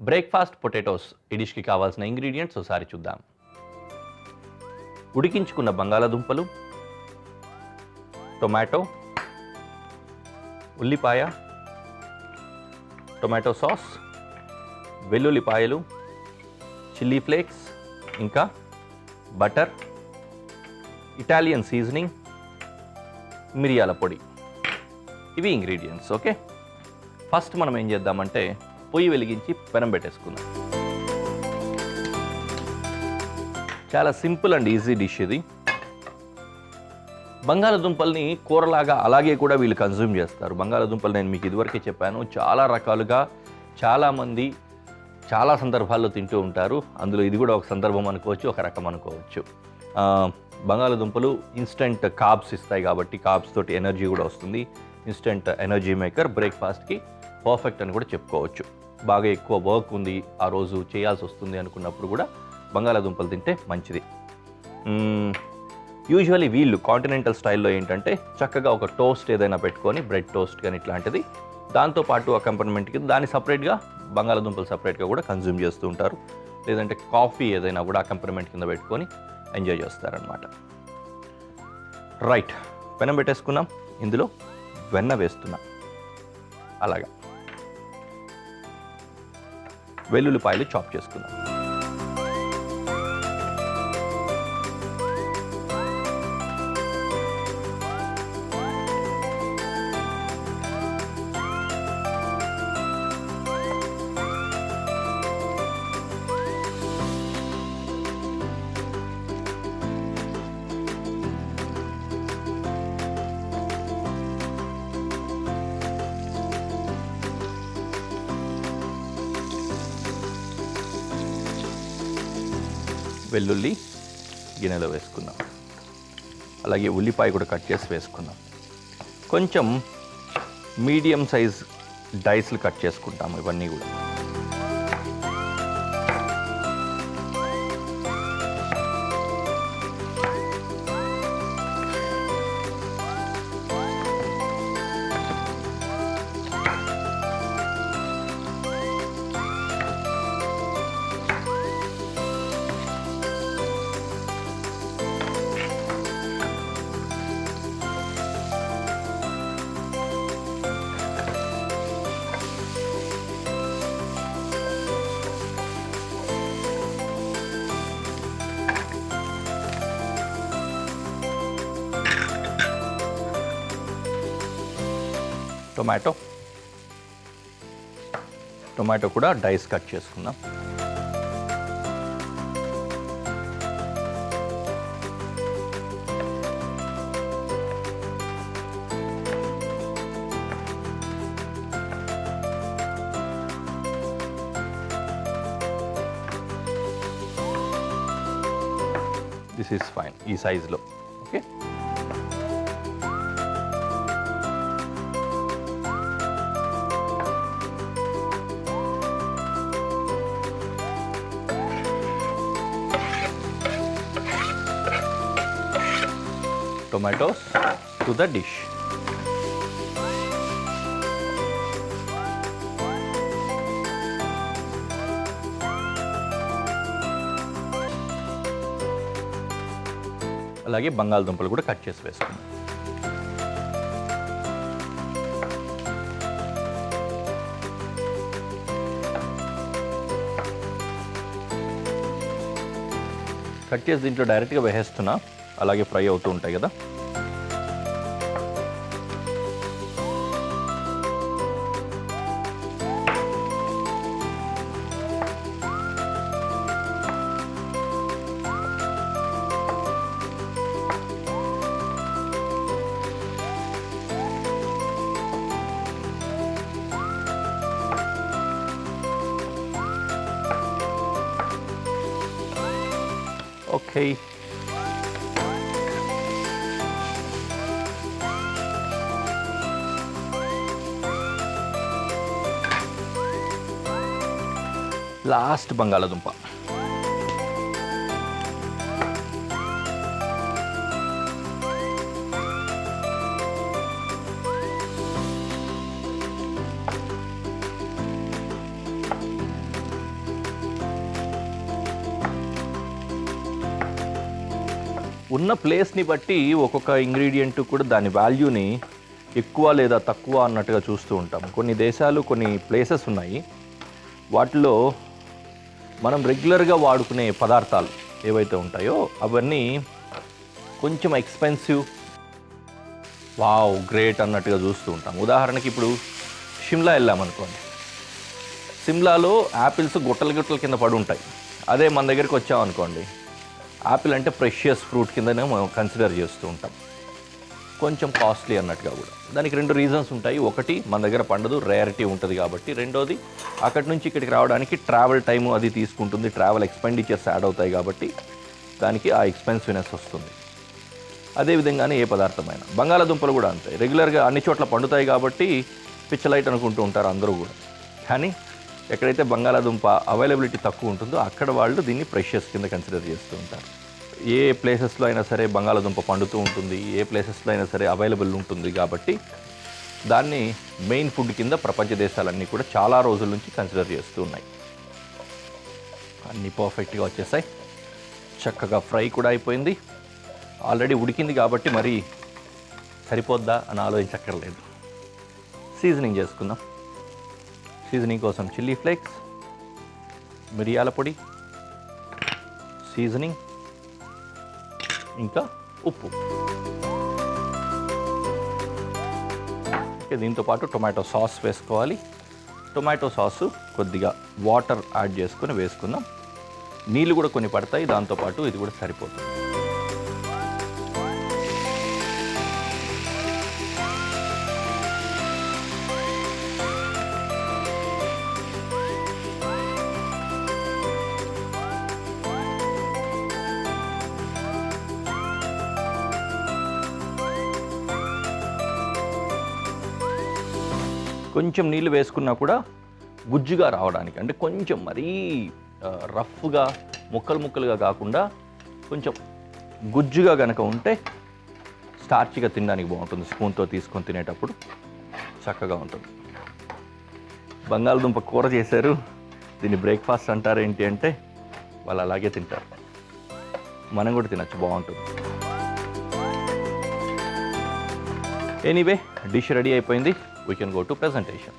Breakfast potatoes ఈ డిష్కి కావాల్సిన ingredients ఒకసారి చూద్దాం. ఉడికించుకున్న బంగాళాదుంపలు, టొమాటో, ఉల్లిపాయ, టొమాటో సాస్, వెల్లుల్లిపాయలు, చిల్లీ ఫ్లేక్స్, ఇంకా బటర్, ఇటాలియన్ సీజనింగ్, మిరియాల పొడి. ఇవి ఇంగ్రీడియంట్స్. ఓకే, ఫస్ట్ మనం ఏం చేద్దామంటే పొయ్యి వెలిగించి పెనం పెట్టేసుకుందాం. చాలా సింపుల్ అండ్ ఈజీ డిష్ ఇది. బంగాళాదుంపల్ని కూరలాగా అలాగే కూడా వీళ్ళు కన్జ్యూమ్ చేస్తారు. బంగాళాదుంపలు నేను మీకు ఇదివరకే చెప్పాను, చాలా రకాలుగా చాలామంది చాలా సందర్భాల్లో తింటూ ఉంటారు. అందులో ఇది కూడా ఒక సందర్భం అనుకోవచ్చు, ఒక రకం అనుకోవచ్చు. బంగాళాదుంపలు ఇన్స్టెంట్ కార్బ్స్ ఇస్తాయి కాబట్టి కార్బ్స్ తోటి ఎనర్జీ కూడా వస్తుంది. ఇన్స్టెంట్ ఎనర్జీ మేకర్, బ్రేక్ఫాస్ట్కి పర్ఫెక్ట్ అని కూడా చెప్పుకోవచ్చు. బాగా ఎక్కువ వర్క్ ఉంది, ఆ రోజు చేయాల్సి వస్తుంది అనుకున్నప్పుడు కూడా బంగాళాదుంపలు తింటే మంచిది. యూజువల్లీ వీళ్ళు కాంటినెంటల్ స్టైల్లో ఏంటంటే చక్కగా ఒక టోస్ట్ ఏదైనా పెట్టుకొని, బ్రెడ్ టోస్ట్ కానీ ఇట్లాంటిది, దాంతోపాటు అకంపనమెంట్కి దాన్ని సపరేట్గా బంగాళాదుంపలు సపరేట్గా కూడా కన్జ్యూమ్ చేస్తూ ఉంటారు. లేదంటే కాఫీ ఏదైనా కూడా అకంపనమెంట్ కింద పెట్టుకొని ఎంజాయ్ చేస్తారనమాట. రైట్, పెనం పెట్టేసుకున్నాం. ఇందులో వెన్న వేస్తున్నా. అలాగా వెల్లుల్లిపాయలు చాప్ చేసుకుందాం. వెల్లుల్లి గిన్నెలో వేసుకుందాం. అలాగే ఉల్లిపాయ కూడా కట్ చేసి వేసుకుందాం. కొంచెం మీడియం సైజ్ డైస్లు కట్ చేసుకుంటాము ఇవన్నీ కూడా. టొమాటో కూడా డైస్ కట్ చేసుకుందాం. దిస్ ఈస్ ఫైన్, ఈ సైజులో. Okay, tomatoes to the dish. అలాగే బంగాళదుంపలు కూడా కట్ చేసి వేసుకుందాం. కట్ చేసి దీంట్లో డైరెక్ట్గా వేసేస్తున్నా, అలాగే ఫ్రై అవుతూ ఉంటాయి కదా. ఓకే, లాస్ట్ బంగాళాదుంప. ఉన్న ప్లేస్ని బట్టి ఒక్కొక్క ఇంగ్రీడియంట్ కూడా దాని వాల్యూని ఎక్కువ లేదా తక్కువ అన్నట్టుగా చూస్తూ ఉంటాం. కొన్ని దేశాలు కొన్ని ప్లేసెస్ ఉన్నాయి, వాటిలో మనం రెగ్యులర్గా వాడుకునే పదార్థాలు ఏవైతే ఉంటాయో అవన్నీ కొంచెం ఎక్స్పెన్సివ్, వావ్ గ్రేట్ అన్నట్టుగా చూస్తూ ఉంటాం. ఉదాహరణకి ఇప్పుడు షిమ్లా వెళ్ళామనుకోండి, సిమ్లాలో యాపిల్స్ గుట్టలు గుట్టల కింద పడి ఉంటాయి. అదే మన దగ్గరికి వచ్చామనుకోండి, యాపిల్ అంటే ప్రెషియస్ ఫ్రూట్ కిందనే మనం కన్సిడర్ చేస్తూ ఉంటాం, కొంచెం కాస్ట్లీ అన్నట్టుగా కూడా. దానికి 2 రీజన్స్ ఉంటాయి. ఒకటి, మన దగ్గర పండదు, రేరిటీ ఉంటుంది కాబట్టి. రెండోది, అక్కడి నుంచి ఇక్కడికి రావడానికి ట్రావెల్ టైము అది తీసుకుంటుంది, ట్రావెల్ ఎక్స్పెండిచర్స్ యాడ్ అవుతాయి కాబట్టి దానికి ఆ ఎక్స్పెన్సివ్నెస్ వస్తుంది. అదేవిధంగానే ఏ పదార్థమైనా, బంగాళాదుంపలు కూడా అంతే, రెగ్యులర్గా అన్ని చోట్ల పండుతాయి కాబట్టి పిచ్చలైట్ అనుకుంటూ ఉంటారు అందరూ కూడా. కానీ ఎక్కడైతే బంగాళాదుంప అవైలబిలిటీ తక్కువ ఉంటుందో అక్కడ వాళ్ళు దీన్ని ప్రెషియస్ కింద కన్సిడర్ చేస్తూ ఉంటారు. ఏ ప్లేసెస్లో అయినా సరే బంగాళాదుంప పండుతూ ఉంటుంది, ఏ ప్లేసెస్లో అయినా సరే అవైలబుల్ ఉంటుంది కాబట్టి దాన్ని మెయిన్ ఫుడ్ కింద ప్రపంచ దేశాలన్నీ కూడా చాలా రోజుల నుంచి కన్సిడర్ చేస్తూ ఉన్నాయి. అన్నీ పర్ఫెక్ట్గా వచ్చేసాయి, చక్కగా ఫ్రై కూడా అయిపోయింది. ఆల్రెడీ ఉడికింది కాబట్టి మరి సరిపోద్దా అని ఆలోచించక్కర్లేదు. సీజనింగ్ చేసుకుందాం. సీజనింగ్ కోసం చిల్లీ ఫ్లేక్స్, మిరియాల పొడి, సీజనింగ్, ఇంకా ఉప్పు. దీంతో పాటు టొమాటో సాస్ వేసుకోవాలి. టొమాటో సాసు కొద్దిగా వాటర్ యాడ్ చేసుకొని వేసుకుందాం. నీళ్ళు కూడా కొన్ని పడతాయి, దాంతోపాటు ఇది కూడా సరిపోతుంది. కొంచెం నీళ్ళు వేసుకున్నా కూడా గుజ్జుగా రావడానికి, అంటే కొంచెం మరీ రఫ్గా ముక్కలు ముక్కలుగా కాకుండా కొంచెం గుజ్జుగా కనుక ఉంటే స్టార్చిగా తినడానికి బాగుంటుంది. స్పూన్తో తీసుకొని తినేటప్పుడు చక్కగా ఉంటుంది. బంగాళదుంప కూర చేశారు, దీన్ని బ్రేక్ఫాస్ట్ అంటారు ఏంటి అంటే వాళ్ళు అలాగే తింటారు. మనం కూడా తినచ్చు, బాగుంటుంది. ఎనీవే, డిష్ రెడీ అయిపోయింది. We can go to presentation.